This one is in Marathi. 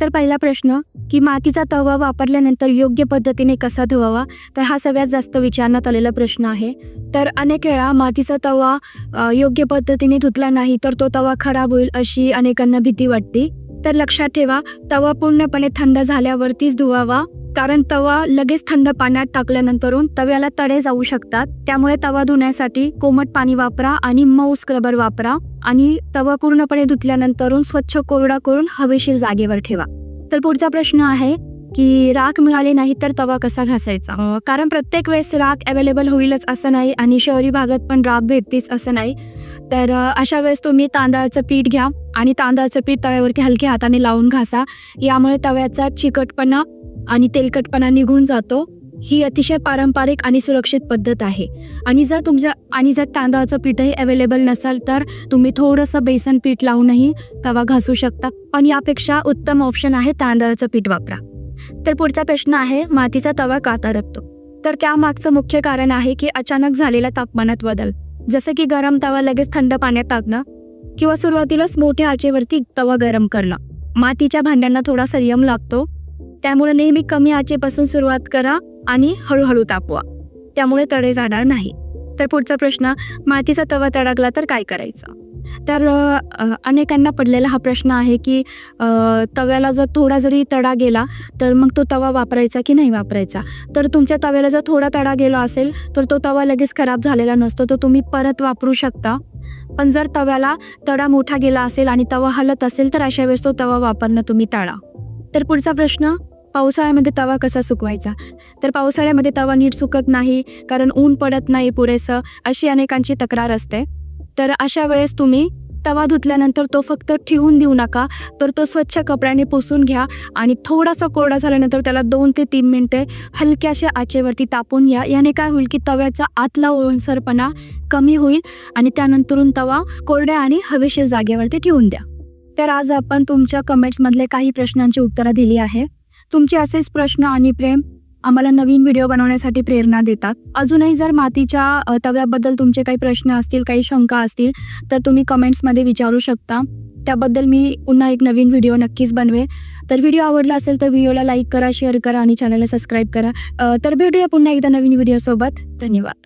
तर पहिला प्रश्न की मातीचा तवा वापरल्यानंतर योग्य पद्धतीने कसा धुवावा, तर हा सगळ्यात जास्त विचारण्यात आलेला प्रश्न आहे. तर अनेक वेळा मातीचा तवा योग्य पद्धतीने धुतला नाही तर तो तवा खराब होईल अशी अनेकांना भीती वाटते. तर लक्षात ठेवा, तवा पूर्णपणे थंड झाल्यावरतीच धुवावा, कारण तवा लगेच थंड पाण्यात टाकल्यानंतरून तव्याला तडे जाऊ शकतात. त्यामुळे तवा धुण्यासाठी कोमट पाणी वापरा आणि मऊ स्क्रबर वापरा आणि तवा पूर्णपणे धुतल्यानंतरून स्वच्छ कोरडा करून हवेशीर जागेवर ठेवा. तर पुढचा प्रश्न आहे की राख मिळाली नाही तर तवा कसा घासायचा. कारण प्रत्येक वेळेस राख अवेलेबल होईलच असं नाही आणि शहरी भागात पण राख भेटतेच असं नाही. तर अशा वेळेस तुम्ही तांदळाचं पीठ घ्या आणि तांदळाचं पीठ तव्यावरती हलक्या हाताने लावून घासा. यामुळे तव्याचा चिकटपणा आणि तेलकटपणा निघून जातो. ही अतिशय पारंपरिक आणि सुरक्षित पद्धत आहे. आणि जर तांदळाचं पीठही अवेलेबल नसेल तर तुम्ही थोडंसं बेसन पीठ लावूनही तवा घासू शकता, पण यापेक्षा उत्तम ऑप्शन आहे तांदळाचं पीठ वापरा. तर पुढचा प्रश्न आहे मातीचा तवा का तडकतो. तर त्यामागचं मुख्य कारण आहे की अचानक झालेल्या तापमानात बदल, जसं की गरम तवा लगेच थंड पाण्यात टाकणं किंवा सुरुवातीलाच मोठ्या आचेवरती तवा गरम करणं. मातीच्या भांड्यांना थोडा संयम लागतो, त्यामुळे नेहमी कमी आचेपासून सुरुवात करा आणि हळूहळू तापवा, त्यामुळे तडे जाणार नाही. तर पुढचा प्रश्न, मातीचा तवा तडकला तर काय करायचं. तर अनेकांना पडलेला हा प्रश्न आहे की तव्याला जर थोडा जरी तडा गेला तर मग तो तवा वापरायचा की नाही वापरायचा. तर तुमच्या तव्याला जर थोडा तडा गेला असेल तर तो तवा लगेच खराब झालेला नसतो, तो तुम्ही परत वापरू शकता. पण जर तव्याला तडा मोठा गेला असेल आणि तवा हलत असेल तर अशा वेळेस तो तवा वापरणं तुम्ही टाळा. तर पुढचा प्रश्न, पावसाळ्यामध्ये तवा कसा सुकवायचा. तर पावसाळ्यामध्ये तवा नीट सुकत नाही कारण ऊन पडत नाही पुरेसं, अशी अनेकांची तक्रार असते. तर अशा वेळेस तुम्ही तवा धुतल्यानंतर तो फक्त ठेवून देऊ नका, तर तो स्वच्छ कपड्याने पुसून घ्या आणि थोडासा कोरडा झाल्यानंतर त्याला 2 ते 3 मिनिटे हलक्याशा आचेवरती तापून घ्या. याने काय होईल की तव्याचा आतला ओलसरपणा कमी होईल आणि त्यानंतरून तवा कोरड्या आणि हवेशीर जागेवरती ठेवून द्या. तर आज आपण तुमच्या कमेंट्समधले काही प्रश्नांची उत्तरं दिली आहे. तुमचे असेच प्रश्न आणि प्रेम आम्हाला नवीन व्हिडिओ बनवण्यासाठी प्रेरणा देतात. अजूनही जर मातीच्या तव्याबद्दल तुमचे काही प्रश्न असतील, काही शंका असतील तर तुम्ही कमेंट्समध्ये विचारू शकता. त्याबद्दल मी पुन्हा एक नवीन व्हिडिओ नक्कीच बनवेन. तर व्हिडिओ आवडला असेल तर व्हिडिओला लाईक करा, शेअर करा आणि चॅनलला सबस्क्राईब करा. तर भेटूया पुन्हा एकदा नवीन व्हिडिओसोबत. धन्यवाद.